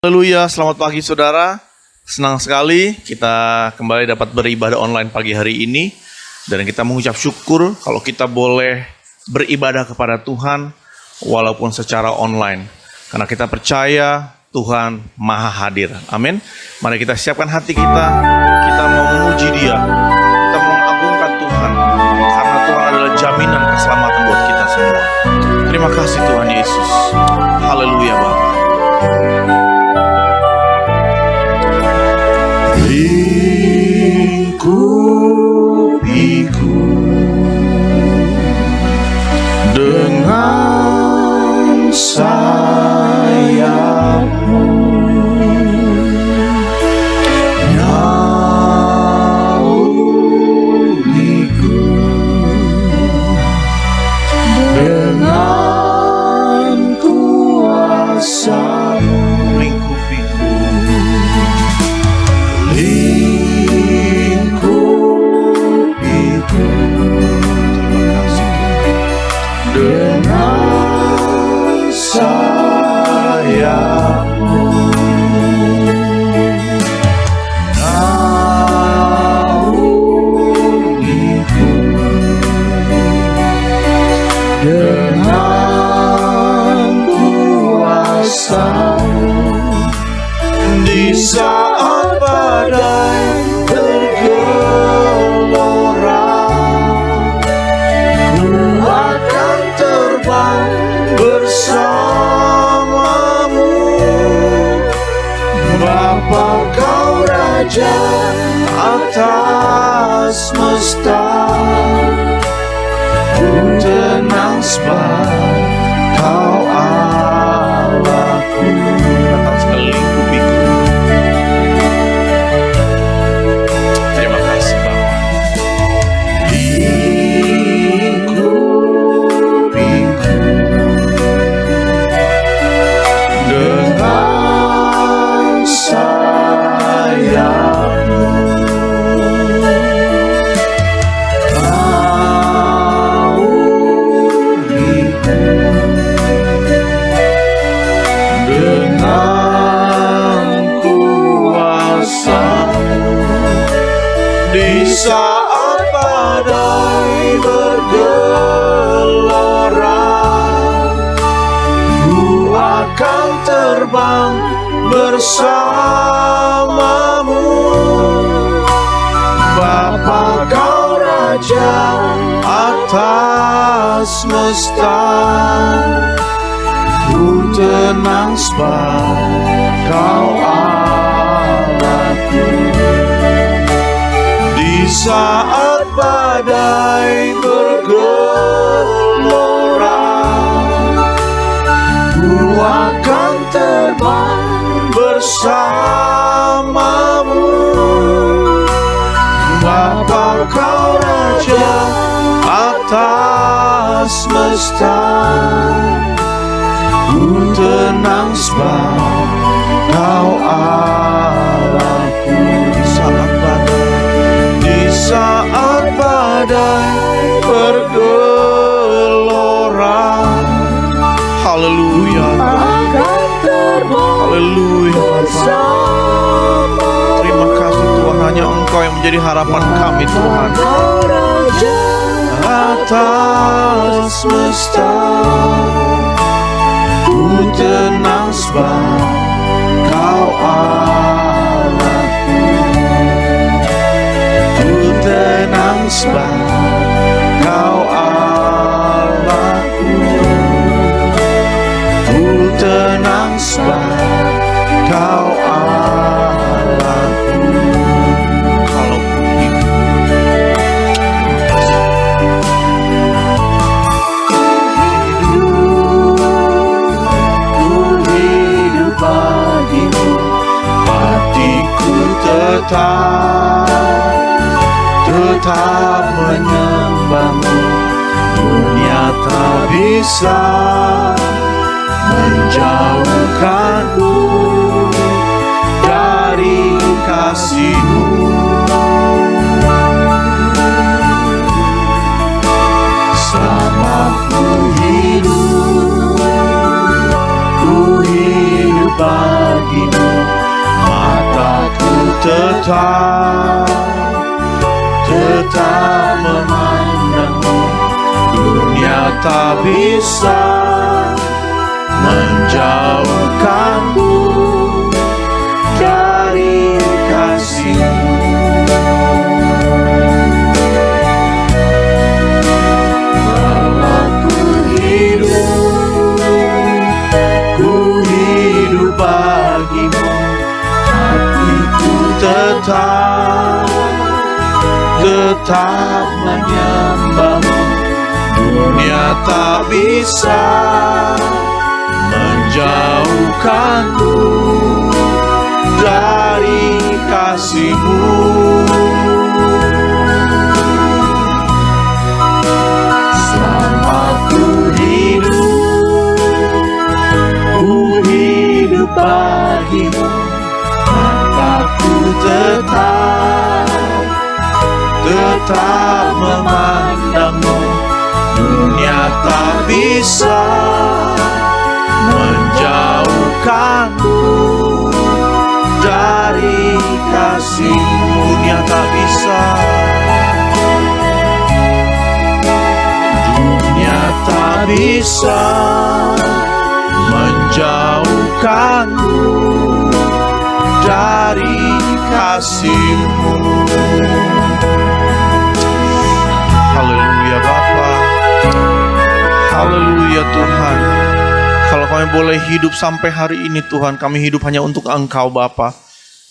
Haleluya, selamat pagi saudara. Senang sekali kita kembali dapat beribadah online pagi hari ini. Dan kita mengucap syukur kalau kita boleh beribadah kepada Tuhan walaupun secara online. Karena kita percaya Tuhan Maha Hadir. Amin. Mari kita siapkan hati kita. Kita mau memuji Dia. Kita mau mengagungkan Tuhan. Karena Tuhan adalah jaminan keselamatan buat kita semua. Terima kasih Tuhan Yesus. Haleluya Bapa. Lingkupiku dengan sayap-Mu, naungiku dengan kuasa-Mu. Dengan sayap-Mu, naungiku dengan kuasa-Mu. Di saat badai bergelora, bersama-Mu, Bapa Kau Raja atas semesta. Ku tenang sebab Kau Allahku. Datang sekali lingkupiku. Terima kasih Bapa. Dengan sayap-Mu, naungiku dengan kuasa-Mu. Di saat badai bergelora, ku akan terbang bersama-Mu, Bapa Kau Raja atas semesta. Ku tenang sebab Kau Allahku. Di saat badai bergelora, ku akan terbang bersama-Mu, Bapa Kau Raja atas semesta. Ku tenang sebab Kau Allahku. Di saat badai bergelora, haleluya, haleluya. Terima kasih Tuhan, hanya Engkau yang menjadi harapan kami Tuhan. Atas semesta, ku tenang sebab Kau Allahku. Ku tenang sebab Kau Allahku. Ku tenang sebab Kau Allahku. Kalau begitu, ku hidup bagimu, hatiku tetap menyembah-Mu. Dunia tak bisa menjauhkanku dari kasih-Mu. Selama ku hidup bagimu, tetap memandangmu. Dunia tak bisa menjauhkanku dari kasih-Mu. Walau ku hidup bagimu, hatiku tetap menyembah-Mu. Dunia tak bisa menjauhkanku dari kasih-Mu. Selama ku hidup bagimu, maka ku tetap memandang-Mu. Dunia tak bisa menjauhkanku dari kasih-Mu. Dunia tak bisa, dunia tak bisa menjauhkanku dari kasih-Mu. Haleluya Bapa, haleluya Tuhan. Kalau kami boleh hidup sampai hari ini Tuhan, kami hidup hanya untuk Engkau Bapa.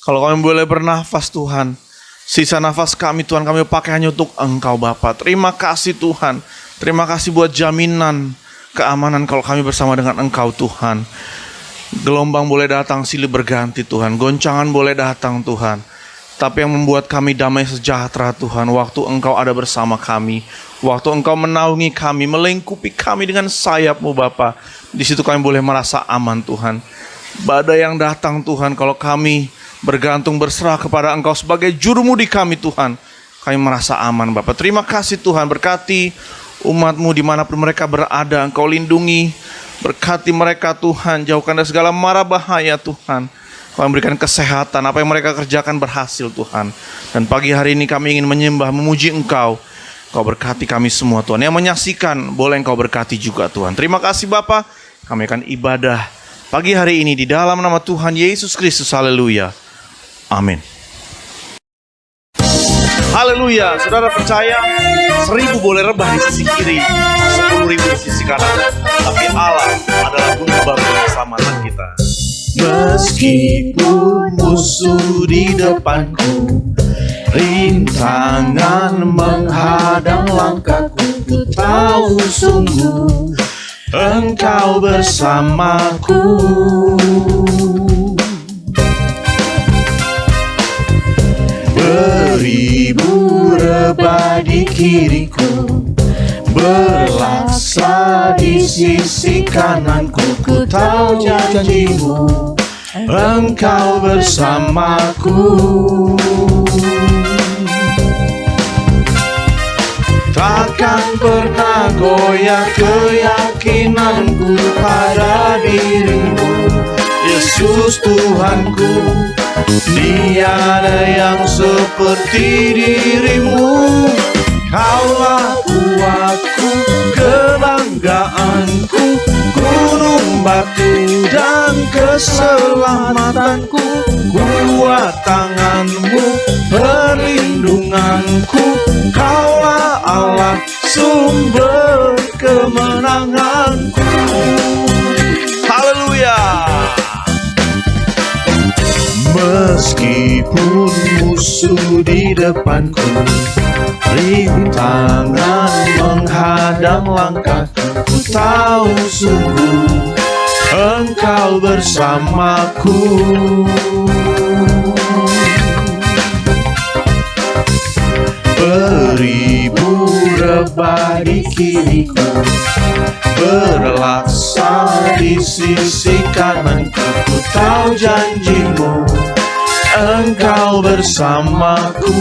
Kalau kami boleh bernafas Tuhan, sisa nafas kami Tuhan kami pakai hanya untuk Engkau Bapa. Terima kasih Tuhan, terima kasih buat jaminan keamanan kalau kami bersama dengan Engkau Tuhan. Gelombang boleh datang, silih berganti Tuhan, goncangan boleh datang Tuhan, tapi yang membuat kami damai sejahtera Tuhan, waktu Engkau ada bersama kami, waktu Engkau menaungi kami, melingkupi kami dengan sayap-Mu Bapa. Di situ kami boleh merasa aman Tuhan. Badai yang datang Tuhan, kalau kami bergantung berserah kepada Engkau sebagai jurumudi kami Tuhan, kami merasa aman Bapa. Terima kasih Tuhan, berkati umat-Mu dimanapun mereka berada, Engkau lindungi, berkati mereka Tuhan, jauhkan dari segala mara bahaya Tuhan. Kau memberikan kesehatan, apa yang mereka kerjakan berhasil Tuhan. Dan pagi hari ini kami ingin menyembah, memuji Engkau. Kau berkati kami semua Tuhan. Yang menyaksikan boleh Engkau berkati juga Tuhan. Terima kasih Bapa. Kami akan ibadah pagi hari ini di dalam nama Tuhan Yesus Kristus. Haleluya. Amin. Haleluya. Saudara percaya 1000 boleh rebah di sisi kiri, 10.000 di sisi kanan, tapi Allah adalah gunung baru keselamatan kita. Meskipun musuh di depanku, rintangan menghadang langkahku, ku tahu sungguh Engkau bersamaku. Beribu rebah di kiriku, berlaksa di sisi kananku, ku tahu janji-Mu Engkau bersamaku. Takkan pernah goyah keyakinanku pada diri-Mu, Yesus Tuhanku. Tiada yang seperti diri-Mu. Kaulah kuatku, kebanggaanku, gunung batu dan keselamatanku. Kuat tangan-Mu, perlindunganku. Kaulah Allah, sumber kemenanganku. Haleluya. Meskipun musuh di depanku, rintangan menghadang langkahku, ku tahu sungguh Engkau bersamaku. Beribu rebah di kiriku, berlaksa di sisi kananku, ku tahu janji-Mu Engkau bersamaku.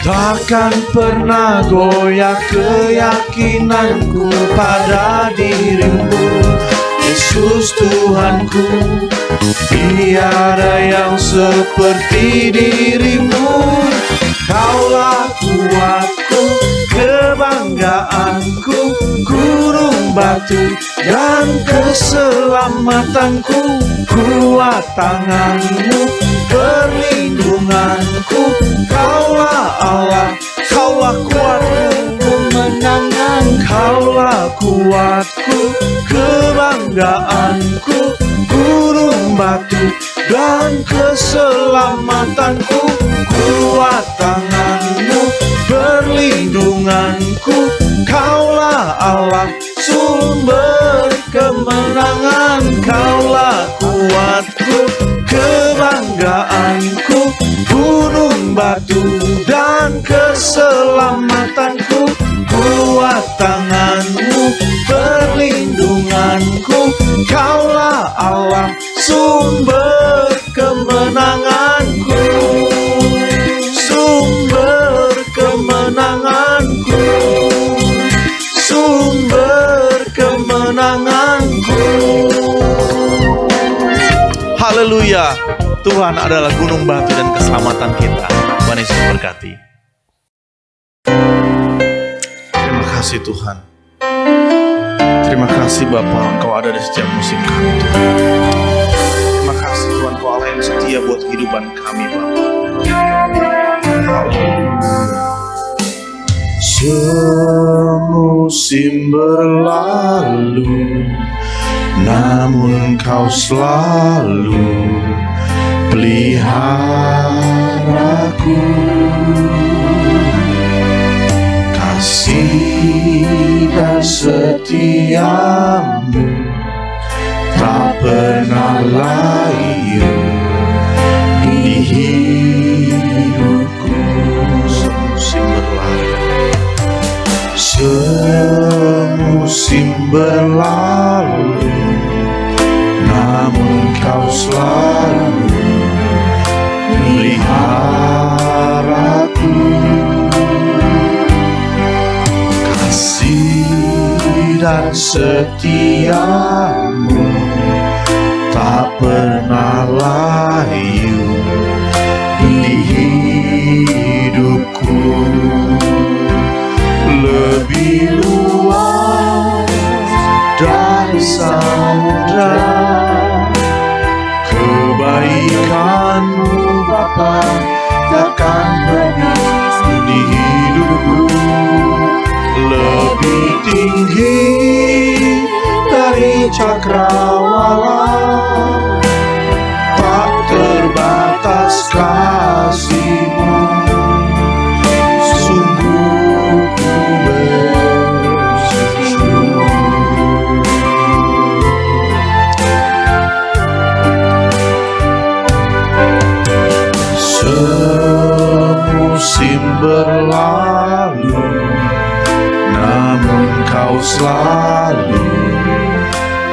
Takkan pernah goyah keyakinanku pada diri-Mu, Yesus Tuhanku, tiada yang seperti dirimu. Kaulah kuatku, kebanggaanku, gunung batu dan keselamatanku. Kuat tanganmu, perlindunganku. Kaulah Allah, kaulah kuatku, kemenangan. Kaulah kuatku, kebanggaanku, gunung batu dan keselamatanku. Kuat tanganmu, perlindunganku. Kaulah Allah, sumber kemenangan. Kaulah kuatku, kebanggaanku, gunung batu dan keselamatanku. Kuat tanganmu, perlindunganku. Kaulah Allah, sumber kemenanganku, sumber kemenanganku, sumber kemenanganku. Haleluya, Tuhan adalah gunung batu dan keselamatan kita. Tuhan Yesus berkati. Terima kasih Tuhan. Terima kasih Bapa, Engkau ada di setiap musim kami Tuhan. Terima kasih Tuhan, Engkau Allah yang setia buat kehidupan kami Bapa. Semusim berlalu, namun Kau selalu peliharaku. Kasih dan setiamu tak pernah layu di hidupku. Semusim berlalu, semusim berlalu, namun Kau selalu peliharaku. Kasih dan setiamu tak pernah layu di hidupku. Lebih luas dari samudra kebaikan-Mu Bapa takkan habis di hidupku. Lebih tinggi dari cakrawala, tak terbatas kasih-Mu. Sungguh ku bersyukur. Semusim berlalu, namun Kau selalu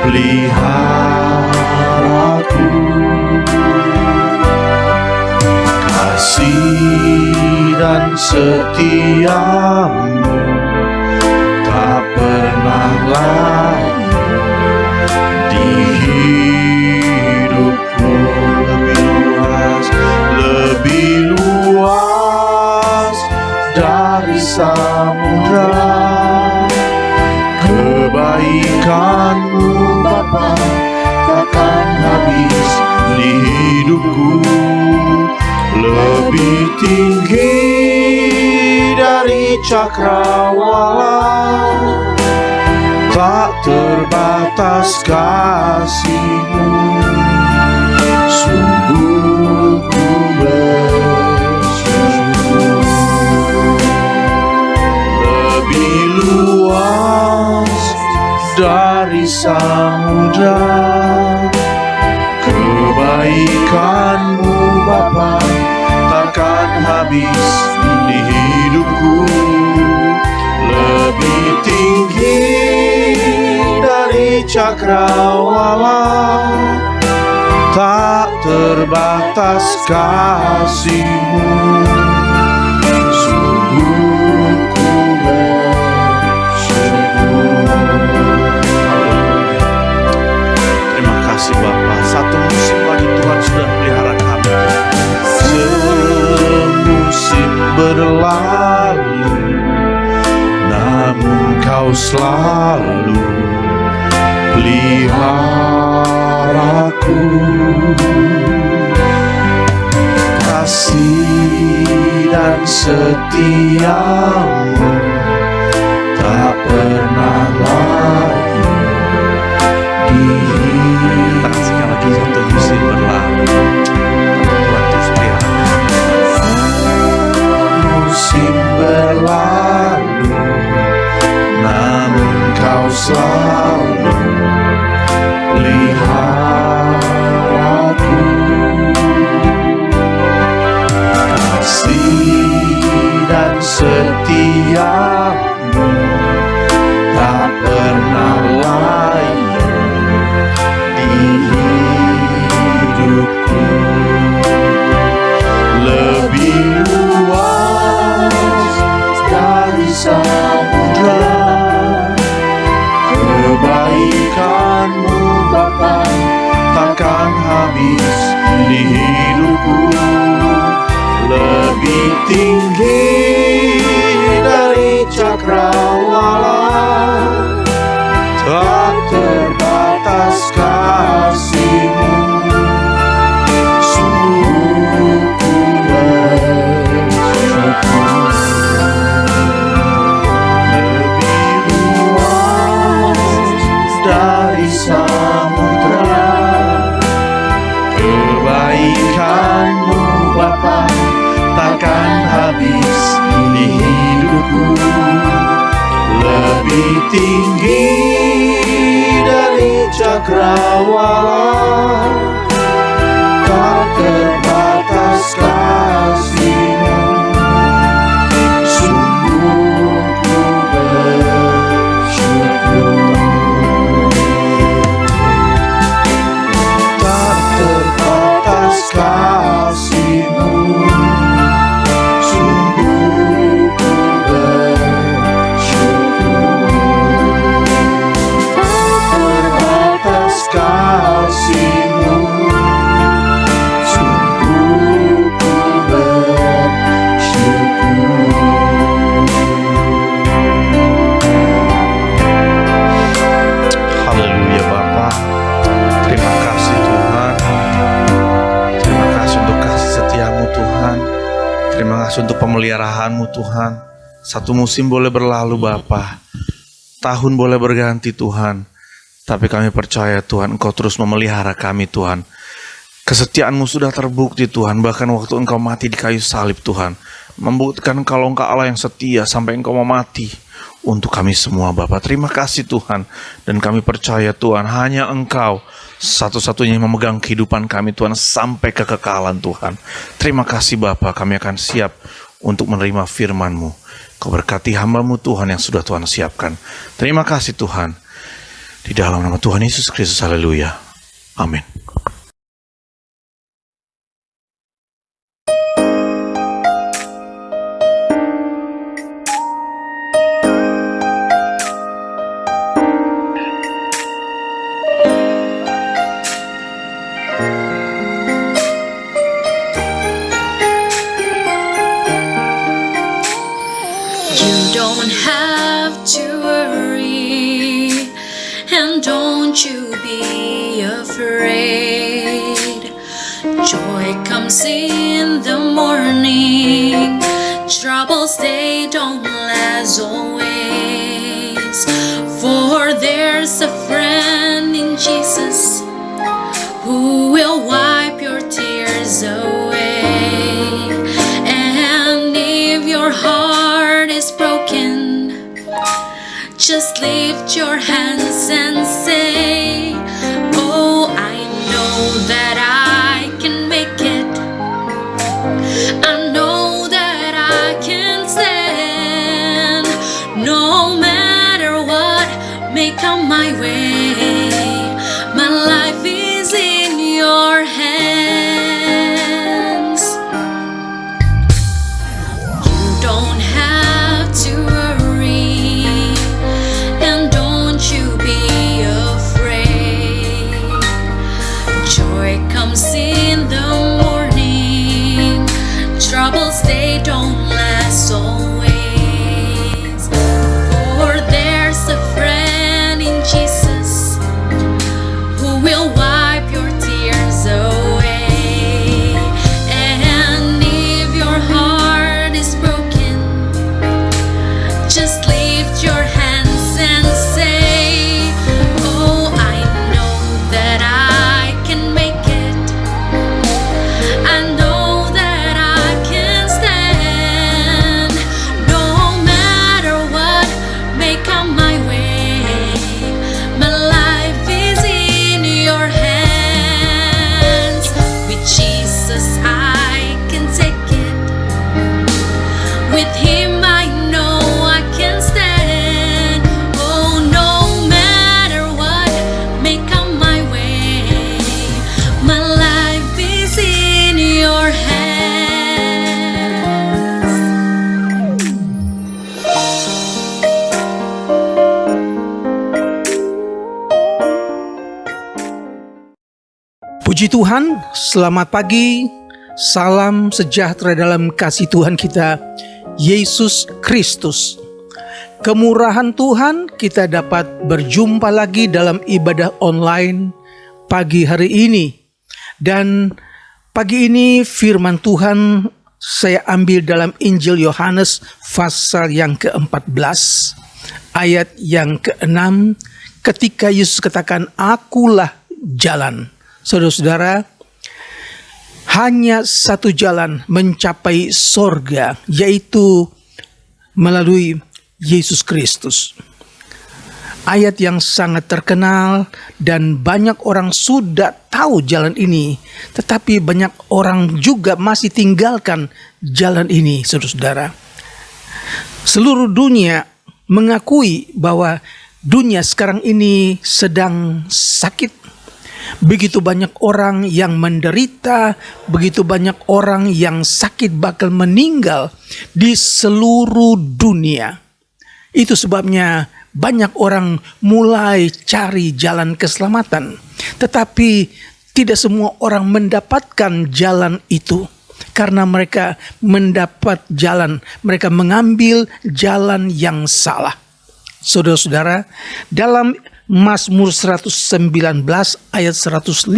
peliharaku. Kasih dan setiamu tak pernah layu di hidupku. Lebih luas dari samudra kebaikan-Mu Bapa takkan habis di hidupku. Lebih tinggi dari cakrawala, tak terbatas kasih-Mu. Sungguh ku bersyukur. Lebih luas dari samudra kebaikan-Mu Bapa takkan habis di hidupku. Lebih tinggi dari cakrawala, tak terbatas kasih-Mu. Sungguh ku bersyukur. berlalu, namun Kau selalu peliharaku. Kasih dan setiamu tak pernah layu di hidup. Kita kasihkan lagi satu musim berlalu, Tuhan terus pelihara. Musim berlalu, namun Kau selalu peliharaku. Kasih dan setiamu tak pernah layu di hidupku. Lebih luas dari samudra kebaikan-Mu Bapa, takkan habis di hidupku. Lebih tinggi dari cakrawala, tak terbatas kasih-Mu. Sungguh ku bersyukur. Lebih luas dari samudra kebaikan-Mu Bapa, takkan habis di hidupku. Lebih tinggi dari cakrawala, tak terbatas kasih-Mu. Sungguh ku bersyukur. Tak terbatas kasih-Mu. Sungguh ku bersyukur. Tak terbatas kasih-Mu. Sungguh ku bersyukur. Haleluya Bapa. Terima kasih Tuhan. Terima kasih untuk kasih setia-Mu Tuhan. Terima kasih untuk pemeliharaan-Mu Tuhan. Satu musim boleh berlalu Bapa, tahun boleh berganti Tuhan, tapi kami percaya Tuhan Engkau terus memelihara kami Tuhan. Kesetiaan-Mu sudah terbukti Tuhan, bahkan waktu Engkau mati di kayu salib Tuhan, membuktikan kalau Engkau Allah yang setia sampai Engkau mau mati untuk kami semua Bapa. Terima kasih Tuhan, dan kami percaya Tuhan hanya Engkau satu-satunya yang memegang kehidupan kami Tuhan sampai kekekalan Tuhan. Terima kasih Bapa, kami akan siap untuk menerima firman-Mu. Kau berkati hamba-Mu Tuhan yang sudah Tuhan siapkan. Terima kasih Tuhan, di dalam nama Tuhan Yesus Kristus. Haleluya. Amin. Don't have to worry, and don't you be afraid. Joy comes in the morning, troubles they don't last always. For there's a friend in Jesus who will wipe your tears away. And if your heart is broken, just lift your hands and say, oh, I know that I can make it. I know that I can stand. No matter what may come my way, my life is in your hands. You don't have to worry, and don't you be afraid. Joy comes in the morning, troubles they don't last. Puji Tuhan, selamat pagi, salam sejahtera dalam kasih Tuhan kita, Yesus Kristus. Kemurahan Tuhan, kita dapat berjumpa lagi dalam ibadah online pagi hari ini. Dan pagi ini firman Tuhan saya ambil dalam Injil Yohanes pasal yang ke-14, ayat yang ke-6, ketika Yesus katakan, "Akulah jalan." Saudara-saudara, hanya satu jalan mencapai sorga, yaitu melalui Yesus Kristus. Ayat yang sangat terkenal dan banyak orang sudah tahu jalan ini, tetapi banyak orang juga masih tinggalkan jalan ini, saudara-saudara. Seluruh dunia mengakui bahwa dunia sekarang ini sedang sakit. Begitu banyak orang yang menderita, begitu banyak orang yang sakit bakal meninggal di seluruh dunia. Itu sebabnya banyak orang mulai cari jalan keselamatan. Tetapi tidak semua orang mendapatkan jalan itu. Karena mereka mendapat jalan, mereka mengambil jalan yang salah. Saudara-saudara, dalam Mazmur 119 ayat 105,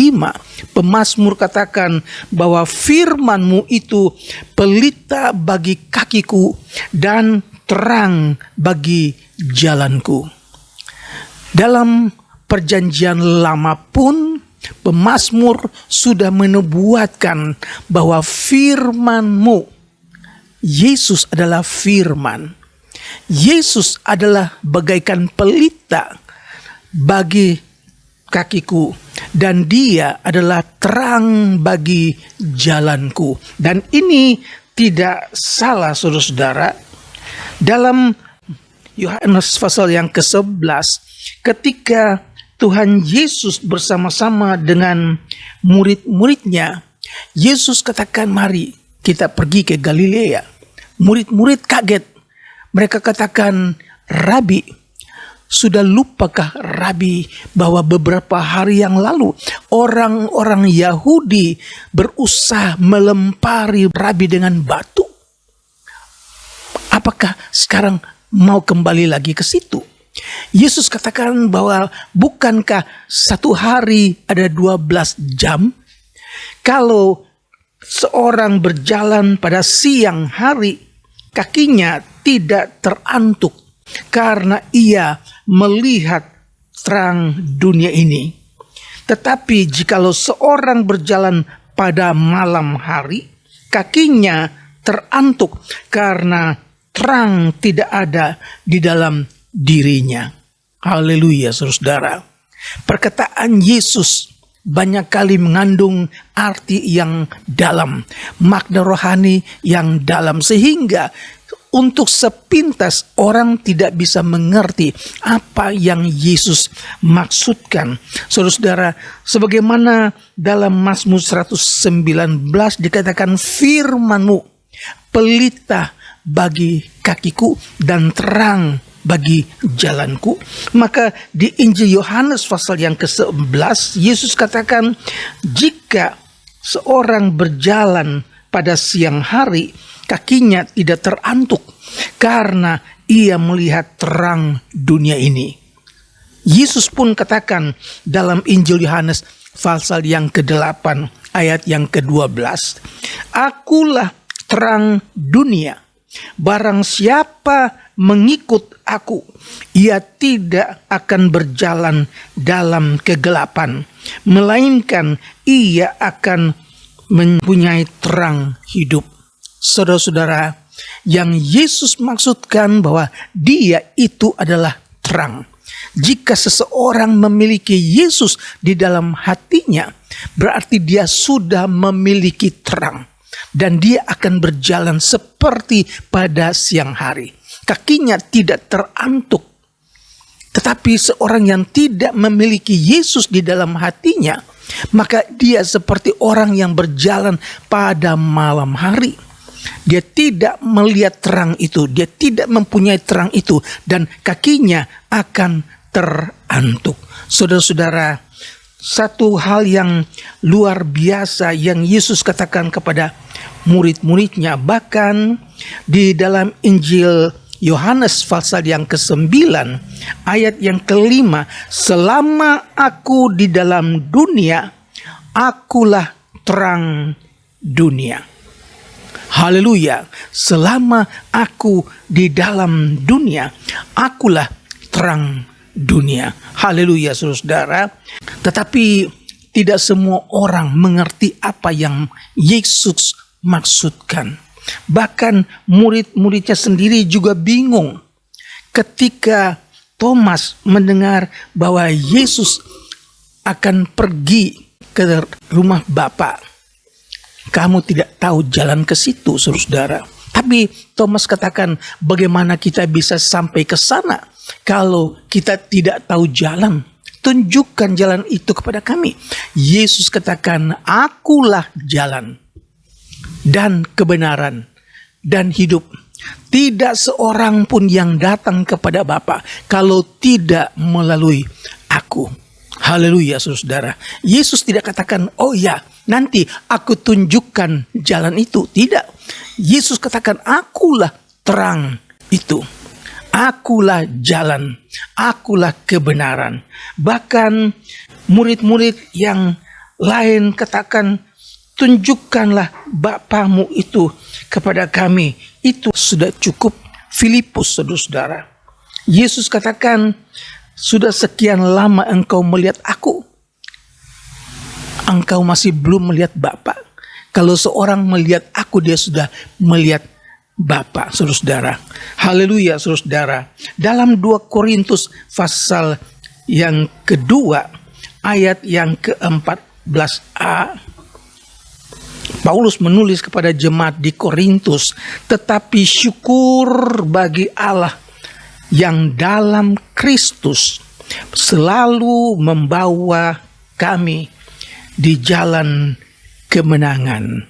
pemazmur katakan bahwa firman-Mu itu pelita bagi kakiku dan terang bagi jalanku. Dalam perjanjian lama pun pemazmur sudah menubuatkan bahwa firman-Mu, Yesus adalah firman. Yesus adalah bagaikan pelita bagi kakiku, dan Dia adalah terang bagi jalanku. Dan ini tidak salah, saudara-saudara. Dalam Yohanes pasal yang ke-11, ketika Tuhan Yesus bersama-sama dengan murid-muridnya, Yesus katakan, "Mari kita pergi ke Galilea." Murid-murid kaget. Mereka katakan, "Rabi, sudah lupakah Rabi bahwa beberapa hari yang lalu orang-orang Yahudi berusaha melempari Rabi dengan batu? Apakah sekarang mau kembali lagi ke situ?" Yesus katakan bahwa bukankah satu hari ada 12 jam? Kalau seorang berjalan pada siang hari, kakinya tidak terantuk karena ia melihat terang dunia ini. Tetapi jikalau seorang berjalan pada malam hari, kakinya terantuk karena terang tidak ada di dalam dirinya. Haleluya, saudara. Perkataan Yesus banyak kali mengandung arti yang dalam, makna rohani yang dalam, sehingga untuk sepintas orang tidak bisa mengerti apa yang Yesus maksudkan. Saudara-saudara, sebagaimana dalam Mazmur 119 dikatakan, "Firman-Mu pelita bagi kakiku dan terang bagi jalanku." Maka di Injil Yohanes pasal yang ke-11, Yesus katakan, "Jika seorang berjalan pada siang hari, kakinya tidak terantuk karena ia melihat terang dunia ini." Yesus pun katakan dalam Injil Yohanes pasal yang ke-8 ayat yang ke-12, "Akulah terang dunia. Barang siapa mengikut aku, ia tidak akan berjalan dalam kegelapan, melainkan ia akan mempunyai terang hidup." Saudara-saudara, yang Yesus maksudkan bahwa Dia itu adalah terang. Jika seseorang memiliki Yesus di dalam hatinya, berarti dia sudah memiliki terang. Dan dia akan berjalan seperti pada siang hari. Kakinya tidak terantuk. Tetapi seorang yang tidak memiliki Yesus di dalam hatinya, maka dia seperti orang yang berjalan pada malam hari. Dia tidak melihat terang itu, dia tidak mempunyai terang itu, dan kakinya akan terantuk. Saudara-saudara, satu hal yang luar biasa yang Yesus katakan kepada murid-muridnya. Bahkan di dalam Injil Yohanes pasal yang ke-9 ayat yang ke-5, selama aku di dalam dunia, akulah terang dunia. Haleluya. Selama aku di dalam dunia, akulah terang dunia. Haleluya, saudara. Tetapi tidak semua orang mengerti apa yang Yesus maksudkan. Bahkan murid-muridnya sendiri juga bingung ketika Thomas mendengar bahwa Yesus akan pergi ke rumah Bapa. Kamu tidak tahu jalan ke situ, saudara. Tapi Thomas katakan, bagaimana kita bisa sampai ke sana kalau kita tidak tahu jalan? Tunjukkan jalan itu kepada kami. Yesus katakan, akulah jalan dan kebenaran dan hidup. Tidak seorang pun yang datang kepada Bapa kalau tidak melalui aku. Haleluya, saudara. Yesus tidak katakan, oh ya, nanti aku tunjukkan jalan itu. Tidak. Yesus katakan, akulah terang itu. Akulah jalan. Akulah kebenaran. Bahkan murid-murid yang lain katakan, tunjukkanlah Bapamu itu kepada kami. Itu sudah cukup. Filipus, saudara. Yesus katakan, sudah sekian lama engkau melihat aku, engkau masih belum melihat Bapa. Kalau seorang melihat aku, dia sudah melihat Bapa, saudara. Haleluya, saudara. Dalam 2 Korintus pasal yang kedua, ayat yang ke-14a, Paulus menulis kepada jemaat di Korintus, tetapi syukur bagi Allah yang dalam Kristus selalu membawa kami di jalan kemenangan.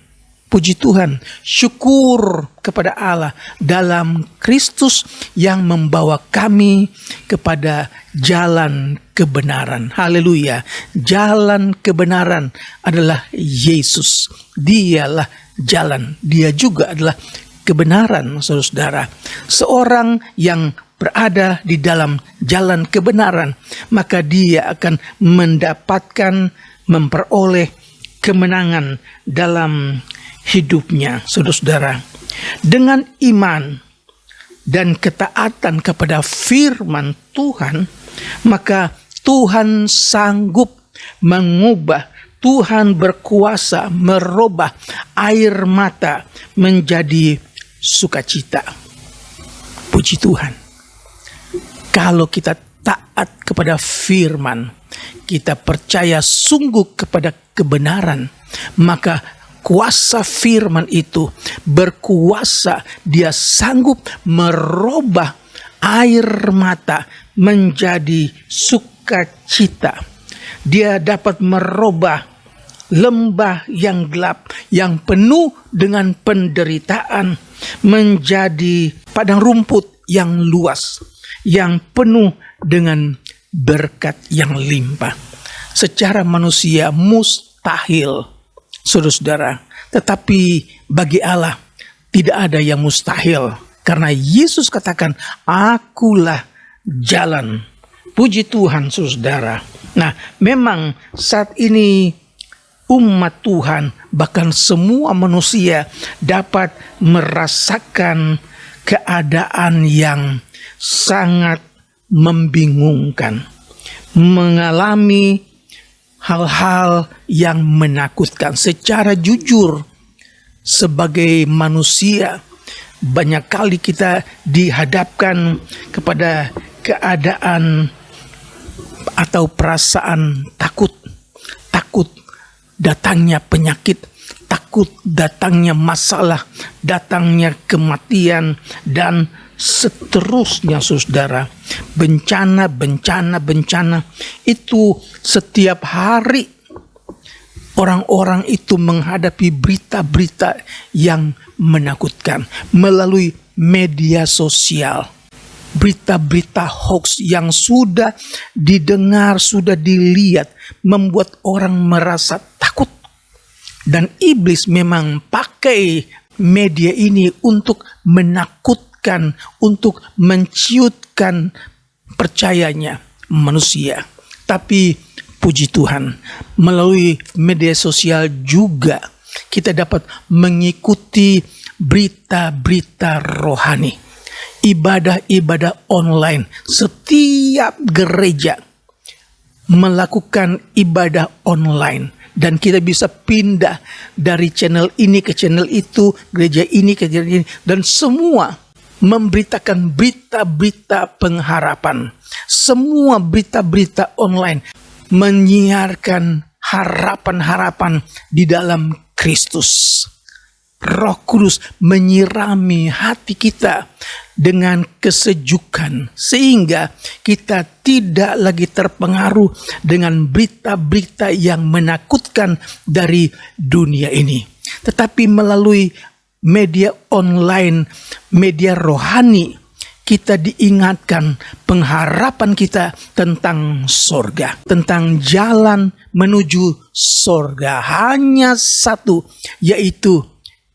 Puji Tuhan, syukur kepada Allah dalam Kristus yang membawa kami kepada jalan kebenaran. Haleluya. Jalan kebenaran adalah Yesus. Dialah jalan. Dia juga adalah kebenaran, saudara. Seorang yang berada di dalam jalan kebenaran, maka dia akan mendapatkan, memperoleh kemenangan dalam hidupnya, saudara. Dengan iman dan ketaatan kepada firman Tuhan, maka Tuhan sanggup mengubah, Tuhan berkuasa merubah air mata menjadi sukacita. Puji Tuhan. Kalau kita taat kepada firman, kita percaya sungguh kepada kebenaran, maka kuasa firman itu berkuasa. Dia sanggup merubah air mata menjadi sukacita. Dia dapat merubah lembah yang gelap, yang penuh dengan penderitaan, menjadi padang rumput yang luas, yang penuh dengan berkat yang limpah. Secara manusia mustahil, saudara. Tetapi bagi Allah tidak ada yang mustahil. Karena Yesus katakan, akulah jalan. Puji Tuhan, saudara. Nah, memang saat ini umat Tuhan, bahkan semua manusia dapat merasakan keadaan yang sangat membingungkan. Mengalami hal-hal yang menakutkan. Secara jujur, sebagai manusia, banyak kali kita dihadapkan kepada keadaan atau perasaan takut. Takut datangnya penyakit, takut datangnya masalah, datangnya kematian, dan seterusnya, saudara. Bencana itu setiap hari orang-orang itu menghadapi berita-berita yang menakutkan melalui media sosial. berita-berita hoax yang sudah didengar, sudah dilihat, membuat orang merasa takut. Dan iblis memang pakai media ini untuk menakutkan, untuk menciutkan percayanya manusia. Tapi puji Tuhan, melalui media sosial juga kita dapat mengikuti berita-berita rohani, ibadah-ibadah online. Setiap gereja melakukan ibadah online, dan kita bisa pindah dari channel ini ke channel itu, gereja ini ke gereja ini, dan semua memberitakan berita-berita pengharapan. Semua berita-berita online menyiarkan harapan-harapan di dalam Kristus. Roh Kudus menyirami hati kita dengan kesejukan, sehingga kita tidak lagi terpengaruh dengan berita-berita yang menakutkan dari dunia ini. Tetapi melalui media online, media rohani, kita diingatkan pengharapan kita tentang sorga, tentang jalan menuju sorga. Hanya satu, yaitu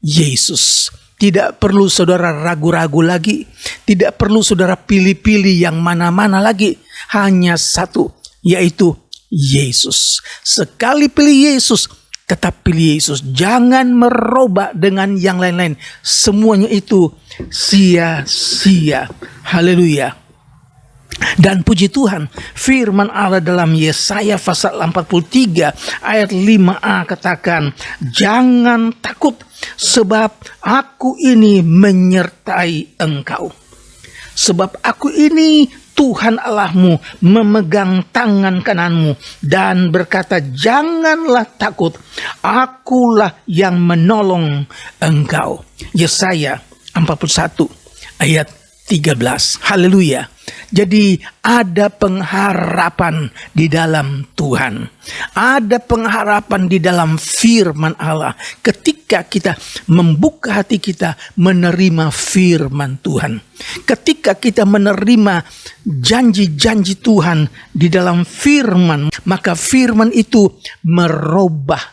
Yesus. Tidak perlu saudara ragu-ragu lagi. Tidak perlu saudara pilih-pilih yang mana-mana lagi. Hanya satu, yaitu Yesus. Sekali pilih Yesus, tetap pilih Yesus. Jangan merubah dengan yang lain-lain. Semuanya itu sia-sia. Haleluya. Dan puji Tuhan, firman Allah dalam Yesaya pasal 43 ayat 5a katakan, jangan takut sebab aku ini menyertai engkau. Sebab aku ini Tuhan Allahmu, memegang tangan kananmu dan berkata, janganlah takut, akulah yang menolong engkau. Yesaya 41 ayat 13. Haleluya. Jadi ada pengharapan di dalam Tuhan. Ada pengharapan di dalam firman Allah. Ketika kita membuka hati kita menerima firman Tuhan. Ketika kita menerima janji-janji Tuhan di dalam firman, maka firman itu merubah,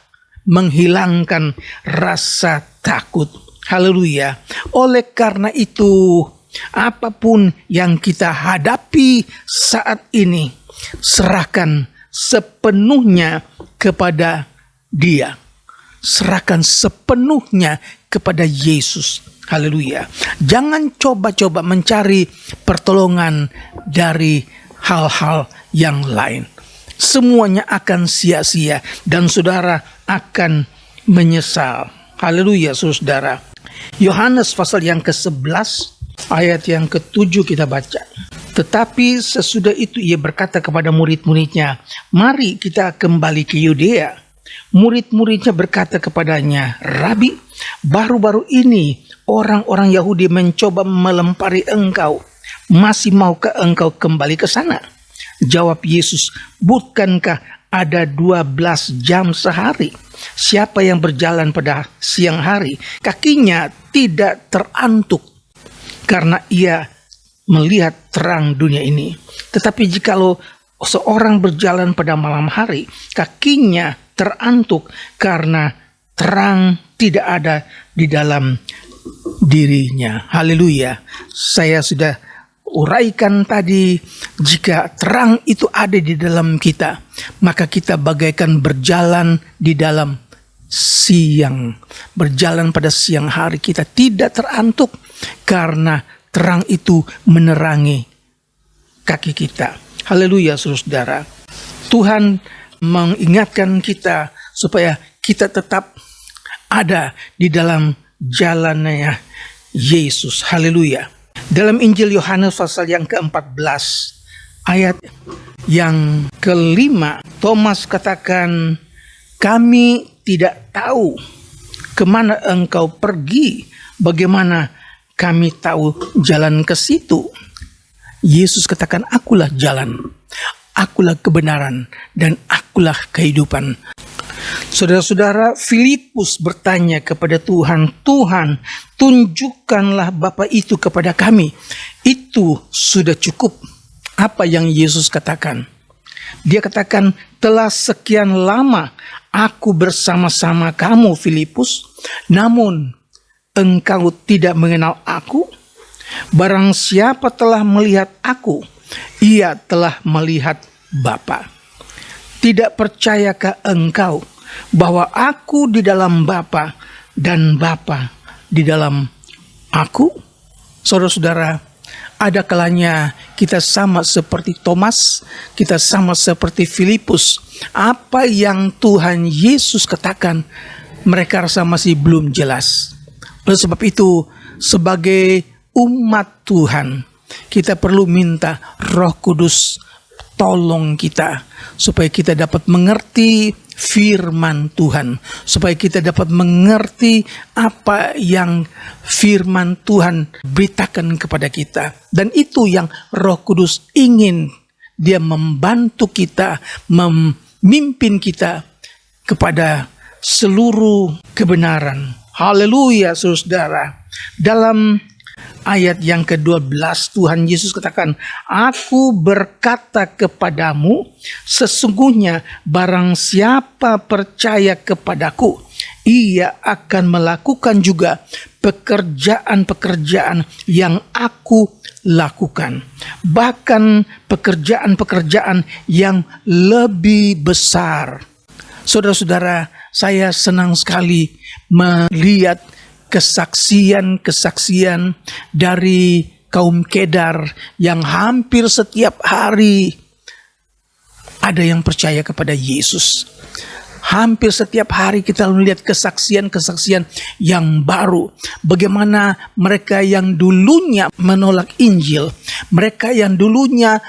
menghilangkan rasa takut. Haleluya. Oleh karena itu, apapun yang kita hadapi saat ini, serahkan sepenuhnya kepada Dia. Serahkan sepenuhnya kepada Yesus. Haleluya. Jangan coba-coba mencari pertolongan dari hal-hal yang lain. Semuanya akan sia-sia dan saudara akan menyesal. Haleluya, saudara. Yohanes pasal yang ke-11 ayat yang ke-7 kita baca. Tetapi sesudah itu ia berkata kepada murid-muridnya, mari kita kembali ke Yudea. Murid-muridnya berkata kepadanya, Rabi, baru-baru ini orang-orang Yahudi mencoba melempari engkau. Masih maukah engkau kembali ke sana? Jawab Yesus, bukankah ada 12 jam sehari? Siapa yang berjalan pada siang hari, kakinya tidak terantuk karena ia melihat terang dunia ini. Tetapi jikalau seorang berjalan pada malam hari, kakinya terantuk karena terang tidak ada di dalam dirinya. Haleluya. Saya sudah uraikan tadi, jika terang itu ada di dalam kita, maka kita bagaikan berjalan di dalam siang. Berjalan pada siang hari, kita tidak terantuk karena terang itu menerangi kaki kita. Haleluya, saudara. Tuhan mengingatkan kita supaya kita tetap ada di dalam jalannya Yesus. Haleluya. Dalam Injil Yohanes pasal yang ke-14 ayat yang ke-5, Thomas katakan, kami tidak tahu kemana engkau pergi, bagaimana kami tahu jalan ke situ? Yesus katakan, akulah jalan, akulah kebenaran, dan akulah kehidupan. Saudara-saudara, Filipus bertanya kepada Tuhan, Tuhan, tunjukkanlah Bapa itu kepada kami. Itu itu sudah cukup. Apa yang Yesus katakan? Dia katakan, telah sekian lama aku bersama-sama kamu, Filipus, namun engkau tidak mengenal aku. Barang siapa telah melihat aku, ia telah melihat Bapa. Tidak percayakah engkau bahwa aku di dalam Bapa dan Bapa di dalam aku? Saudara-saudara, ada kalanya kita sama seperti Thomas, kita sama seperti Filipus. Apa yang Tuhan Yesus katakan, mereka rasa masih belum jelas. Oleh sebab itu, sebagai umat Tuhan, kita perlu minta Roh Kudus tolong kita supaya kita dapat mengerti firman Tuhan, supaya kita dapat mengerti apa yang firman Tuhan beritakan kepada kita. Dan itu yang Roh Kudus ingin. Dia membantu kita, memimpin kita kepada seluruh kebenaran. Haleluya, saudara. Dalam ayat yang ke-12 Tuhan Yesus katakan, aku berkata kepadamu, sesungguhnya barang siapa percaya kepadaku, ia akan melakukan juga pekerjaan-pekerjaan yang aku lakukan. Bahkan pekerjaan-pekerjaan yang lebih besar. Saudara-saudara, saya senang sekali melihat kesaksian-kesaksian dari kaum Kedar yang hampir setiap hari ada yang percaya kepada Yesus. Hampir setiap hari kita melihat kesaksian-kesaksian yang baru. Bagaimana mereka yang dulunya menolak Injil, mereka yang dulunya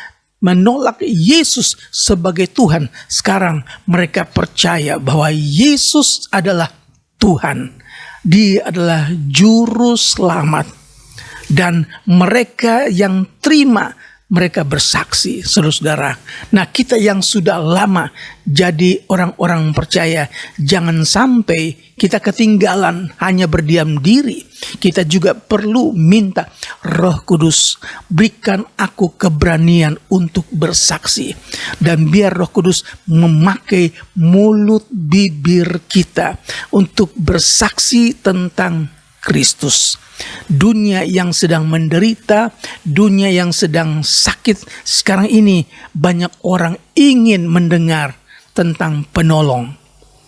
menolak Yesus sebagai Tuhan, sekarang mereka percaya bahwa Yesus adalah Tuhan. Dia adalah juru selamat. Dan mereka yang terima, mereka bersaksi, saudara-saudara. Nah, kita yang sudah lama jadi orang-orang percaya, jangan sampai kita ketinggalan hanya berdiam diri. Kita juga perlu minta Roh Kudus, berikan aku keberanian untuk bersaksi. Dan biar Roh Kudus memakai mulut bibir kita untuk bersaksi tentang Kristus. Dunia yang sedang menderita, dunia yang sedang sakit, sekarang ini banyak orang ingin mendengar tentang penolong.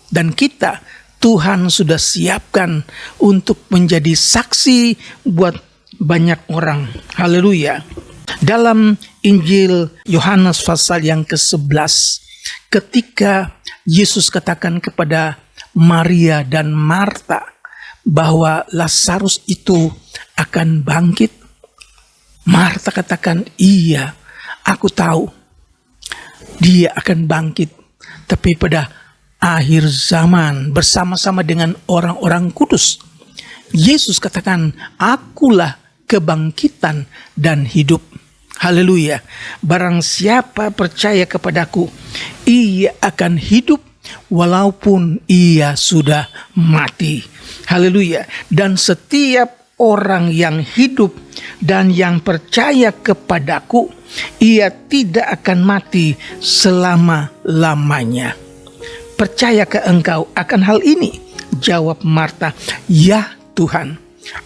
Dan kita, Tuhan sudah siapkan untuk menjadi saksi buat banyak orang. Haleluya. Dalam Injil Yohanes pasal yang ke-11, ketika Yesus katakan kepada Maria dan Marta bahwa Lazarus itu akan bangkit, Marta katakan, iya, aku tahu dia akan bangkit, tapi pada akhir zaman bersama-sama dengan orang-orang kudus. Yesus katakan, akulah kebangkitan dan hidup. Haleluya. Barang siapa percaya kepadaku, ia akan hidup walaupun ia sudah mati. Haleluya. Dan setiap orang yang hidup dan yang percaya kepadaku, ia tidak akan mati selama-lamanya. Percayakah engkau akan hal ini? Jawab Marta, ya Tuhan,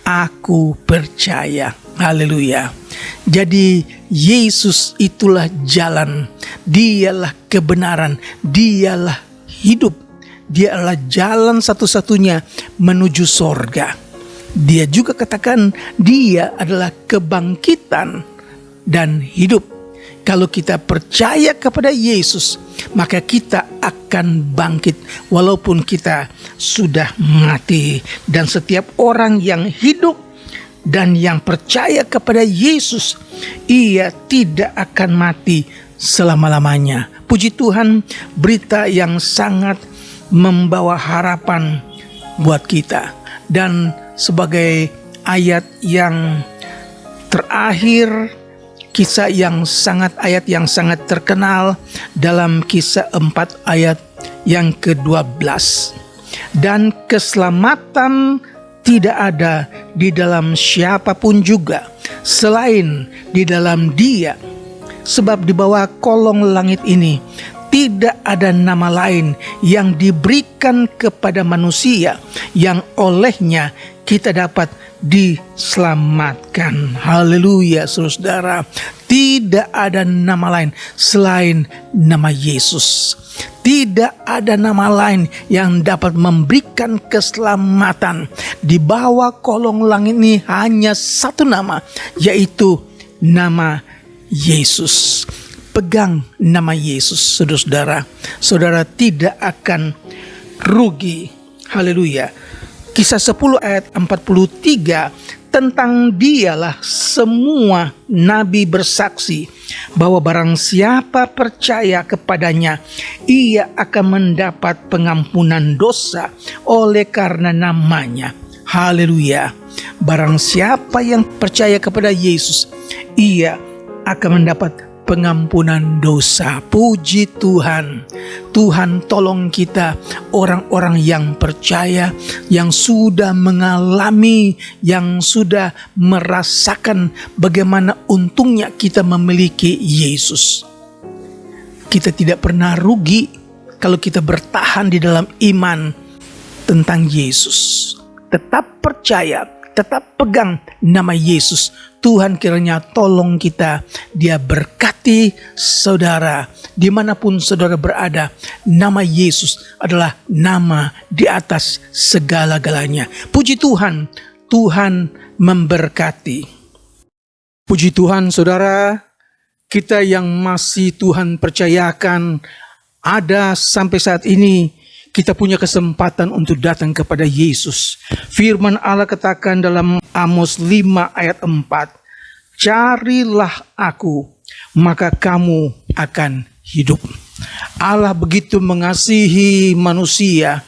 aku percaya. Haleluya. Jadi Yesus itulah jalan, dialah kebenaran, dialah hidup. Dia adalah jalan satu-satunya menuju sorga. Dia juga katakan dia adalah kebangkitan dan hidup. Kalau kita percaya kepada Yesus, maka kita akan bangkit walaupun kita sudah mati. Dan setiap orang yang hidup dan yang percaya kepada Yesus, ia tidak akan mati selama-lamanya. Puji Tuhan, berita yang sangat membawa harapan buat kita. Dan sebagai ayat yang terakhir, ayat yang sangat terkenal dalam Kisah 4 ayat yang ke-12. Dan keselamatan tidak ada di dalam siapapun juga selain di dalam Dia. Sebab di bawah kolong langit ini tidak ada nama lain yang diberikan kepada manusia yang olehnya kita dapat diselamatkan. Haleluya, saudara. Tidak ada nama lain selain nama Yesus. Tidak ada nama lain yang dapat memberikan keselamatan. Di bawah kolong langit ini hanya satu nama, yaitu nama Yesus. Pegang nama Yesus, saudara-saudara. Saudara tidak akan rugi. Haleluya. Kisah 10 ayat 43, tentang Dialah semua nabi bersaksi bahwa barang siapa percaya kepadanya, ia akan mendapat pengampunan dosa oleh karena namanya. Haleluya. Barang siapa yang percaya kepada Yesus, ia akan mendapat pengampunan dosa. Puji Tuhan. Tuhan tolong kita, orang-orang yang percaya, yang sudah mengalami, yang sudah merasakan bagaimana untungnya kita memiliki Yesus. Kita tidak pernah rugi kalau kita bertahan di dalam iman tentang Yesus. Tetap percaya, tetap pegang nama Yesus. Tuhan kiranya tolong kita. Dia berkati saudara. Dimanapun saudara berada, nama Yesus adalah nama di atas segala-galanya. Puji Tuhan, Tuhan memberkati. Puji Tuhan saudara, kita yang masih Tuhan percayakan ada sampai saat ini, kita punya kesempatan untuk datang kepada Yesus. Firman Allah katakan dalam Amos 5 ayat 4, carilah aku, maka kamu akan hidup. Allah begitu mengasihi manusia.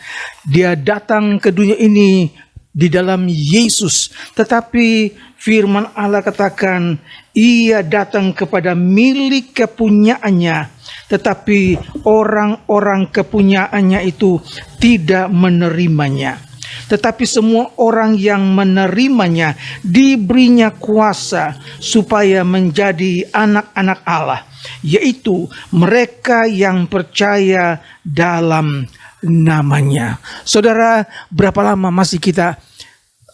Dia datang ke dunia ini di dalam Yesus. Tetapi firman Allah katakan, ia datang kepada milik kepunyaannya, tetapi orang-orang kepunyaannya itu tidak menerimanya. Tetapi semua orang yang menerimanya diberinya kuasa supaya menjadi anak-anak Allah, yaitu mereka yang percaya dalam namanya. Saudara, berapa lama masih kita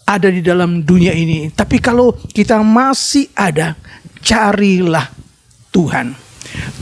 ada di dalam dunia ini? Tapi kalau kita masih ada, carilah Tuhan.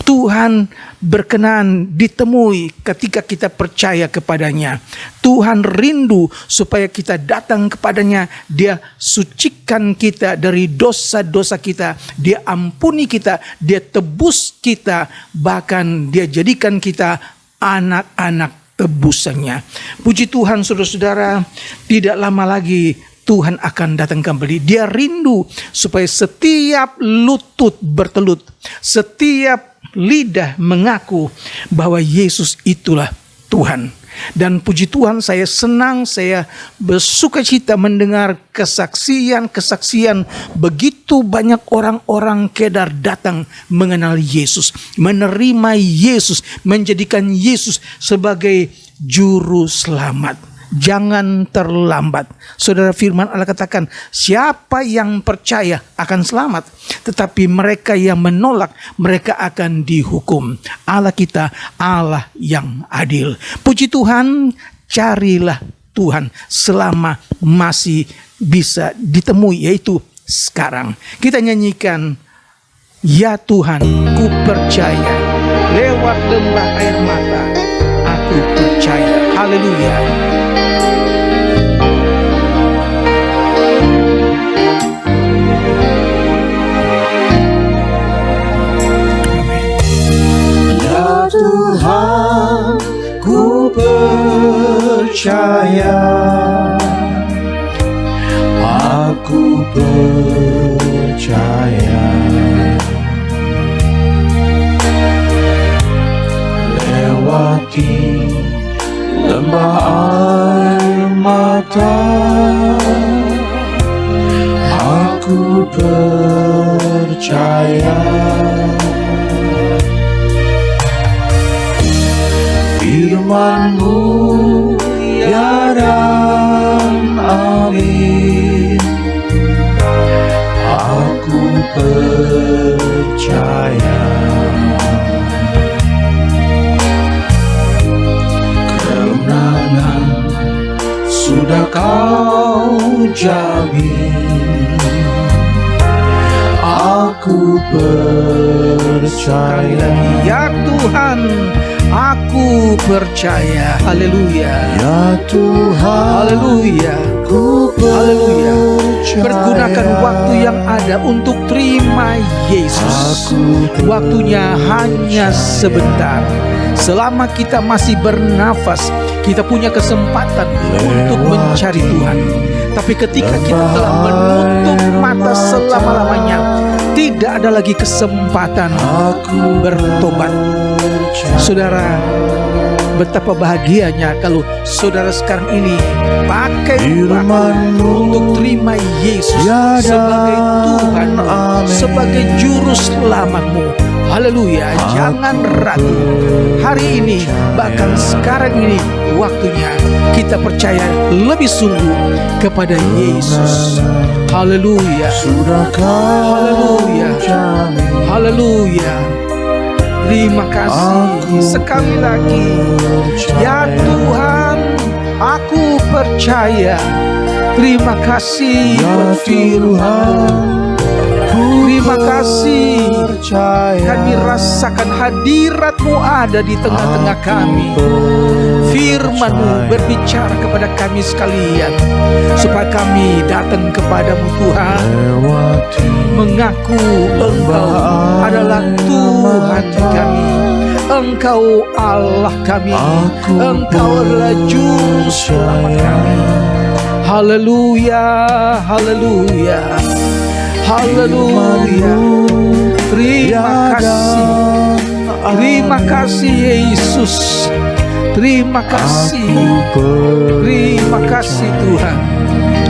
Tuhan berkenan ditemui ketika kita percaya kepadanya. Tuhan rindu supaya kita datang kepadanya. Dia sucikan kita dari dosa-dosa kita. Dia ampuni kita. Dia tebus kita. Bahkan dia jadikan kita anak-anak tebusannya. Puji Tuhan saudara-saudara, tidak lama lagi Tuhan akan datang kembali. Dia rindu supaya setiap lutut bertelut, setiap lidah mengaku bahwa Yesus itulah Tuhan. Dan puji Tuhan, saya senang, saya bersukacita mendengar kesaksian begitu banyak orang-orang Kedar datang mengenal Yesus, menerima Yesus, menjadikan Yesus sebagai juru selamat. Jangan terlambat. Saudara, firman Allah katakan, siapa yang percaya akan selamat, tetapi mereka yang menolak, mereka akan dihukum. Allah kita Allah yang adil. Puji Tuhan, carilah Tuhan selama masih bisa ditemui, yaitu sekarang. Kita nyanyikan, ya Tuhan, ku percaya, lewat lembah air mata, aku percaya. Haleluya. Tuhan, ku percaya, aku percaya, lewati lembah air mata, aku percaya. Firman-Mu ya dan amin. Aku percaya kemenangan sudah kau jamin. Aku percaya, Ya Tuhan, aku percaya. Haleluya. ya Tuhan, Haleluya. ku Haleluya. percaya. Pergunakan waktu yang ada untuk terima Yesus. Aku Waktunya hanya sebentar. Selama kita masih bernafas, kita punya kesempatan untuk mencari Tuhan. Tapi ketika kita telah menutup mata selama-lamanya, tidak ada lagi kesempatan bertobat. Saudara, betapa bahagianya kalau saudara sekarang ini pakai waktu untuk terima Yesus sebagai Tuhan, sebagai juru selamatmu. Haleluya, jangan ragu. Hari ini, bahkan sekarang ini, waktunya kita percaya lebih sungguh kepada Yesus. Haleluya. sudah kau Haleluya. jamin. Haleluya. Terima kasih sekali lagi. Ya Tuhan, aku percaya. Terima kasih Ya buat firman-Mu. Terima kasih. Kami rasakan hadirat-Mu ada di tengah-tengah kami. Firman-Mu berbicara kepada kami sekalian, supaya kami datang kepadamu Tuhan, mengaku Engkau adalah Tuhan kami, Engkau Allah kami, Engkau adalah juru selamat kami. Haleluya, haleluya, haleluya. Terima kasih Yesus. Terima kasih Tuhan.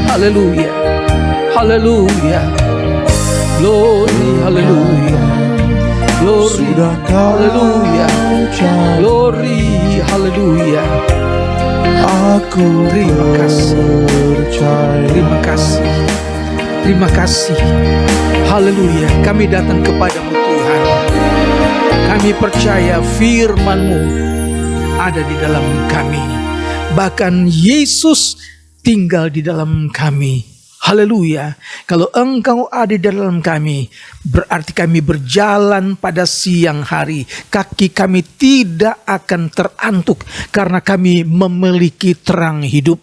Haleluya, haleluya. Glory, haleluya. Glory, haleluya. Glory, haleluya. Terima kasih. Terima kasih. Terima kasih. Haleluya. Kami datang kepadamu Tuhan. Kami percaya firman-Mu ada di dalam kami. Bahkan Yesus tinggal di dalam kami. Haleluya. Kalau Engkau ada di dalam kami, berarti kami berjalan pada siang hari. Kaki kami tidak akan terantuk karena kami memiliki terang hidup.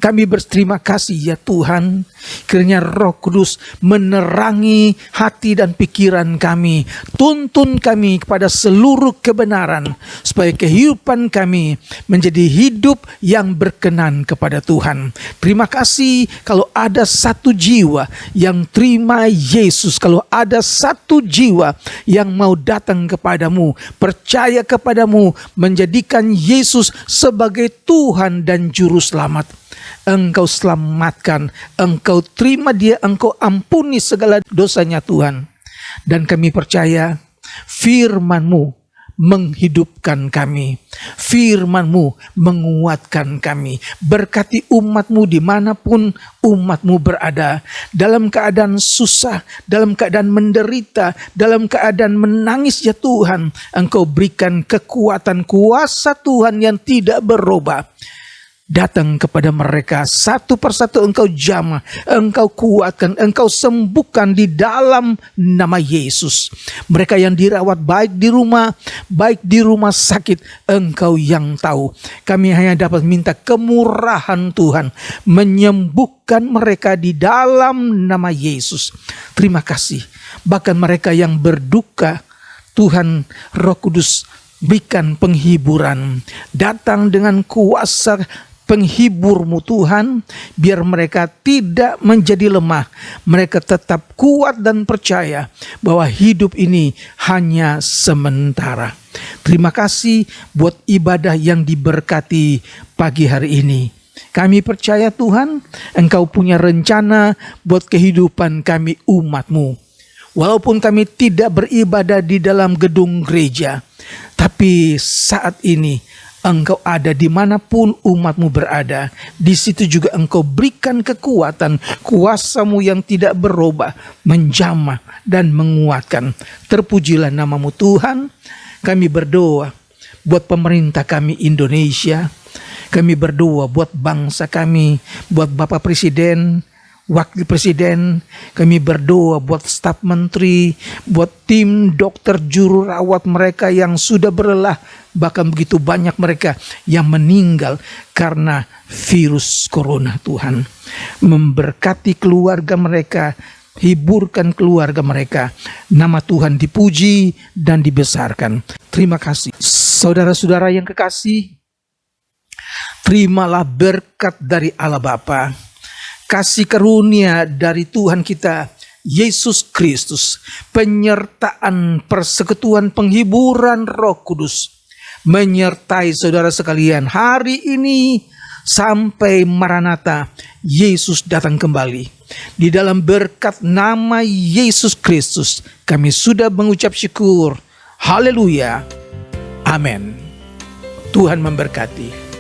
Kami berterima kasih ya Tuhan, kiranya Roh Kudus menerangi hati dan pikiran kami, tuntun kami kepada seluruh kebenaran, supaya kehidupan kami menjadi hidup yang berkenan kepada Tuhan. Terima kasih kalau ada satu jiwa yang terima Yesus, kalau ada satu jiwa yang mau datang kepadamu, percaya kepadamu, menjadikan Yesus sebagai Tuhan dan Juru Selamat. Engkau selamatkan, Engkau terima dia, Engkau ampuni segala dosanya Tuhan. Dan kami percaya firman-Mu menghidupkan kami, firman-Mu menguatkan kami. Berkati umat-Mu dimanapun umat-Mu berada, dalam keadaan susah, dalam keadaan menderita, dalam keadaan menangis ya Tuhan. Engkau berikan kekuatan kuasa Tuhan yang tidak berubah. Datang kepada mereka satu persatu, Engkau jamah, Engkau kuatkan, Engkau sembuhkan di dalam nama Yesus. Mereka yang dirawat baik di rumah sakit, Engkau yang tahu. Kami hanya dapat minta kemurahan Tuhan menyembuhkan mereka di dalam nama Yesus. Terima kasih. Bahkan mereka yang berduka, Tuhan Roh Kudus berikan penghiburan. Datang dengan kuasa penghibur-Mu Tuhan, biar mereka tidak menjadi lemah. Mereka tetap kuat dan percaya bahwa hidup ini hanya sementara. Terima kasih buat ibadah yang diberkati pagi hari ini. Kami percaya Tuhan, Engkau punya rencana buat kehidupan kami umat-Mu. Walaupun kami tidak beribadah di dalam gedung gereja, tapi saat ini Engkau ada dimanapun umatmu berada. Di situ juga Engkau berikan kekuatan, kuasa-Mu yang tidak berubah, menjamah dan menguatkan. Terpujilah nama-Mu Tuhan. Kami berdoa buat pemerintah kami Indonesia. Kami berdoa buat bangsa kami, buat Bapak Presiden, Wakil Presiden. Kami berdoa buat staf menteri, buat tim dokter juru rawat mereka yang sudah berlelah. Bahkan begitu banyak mereka yang meninggal karena virus corona, Tuhan. Memberkati keluarga mereka, hiburkan keluarga mereka. Nama Tuhan dipuji dan dibesarkan. Terima kasih. Saudara-saudara yang kekasih, terimalah berkat dari Allah Bapa, kasih karunia dari Tuhan kita Yesus Kristus, penyertaan persekutuan penghiburan Roh Kudus menyertai saudara sekalian hari ini sampai Maranatha Yesus datang kembali. Di dalam berkat nama Yesus Kristus kami sudah mengucap syukur. Haleluya. Amin. Tuhan memberkati.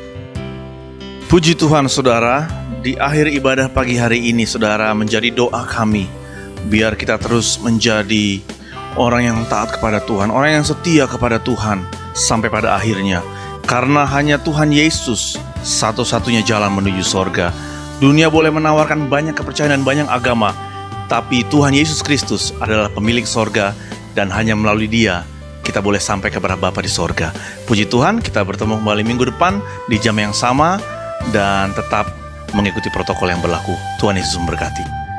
Puji Tuhan saudara, di akhir ibadah pagi hari ini saudara menjadi doa kami. Biar kita terus menjadi orang yang taat kepada Tuhan, orang yang setia kepada Tuhan sampai pada akhirnya. Karena hanya Tuhan Yesus satu-satunya jalan menuju sorga. Dunia boleh menawarkan banyak kepercayaan dan banyak agama, tapi Tuhan Yesus Kristus adalah pemilik sorga, dan hanya melalui Dia kita boleh sampai kepada Bapa di sorga. Puji Tuhan, kita bertemu kembali minggu depan di jam yang sama, dan tetap mengikuti protokol yang berlaku. Tuhan Yesus memberkati.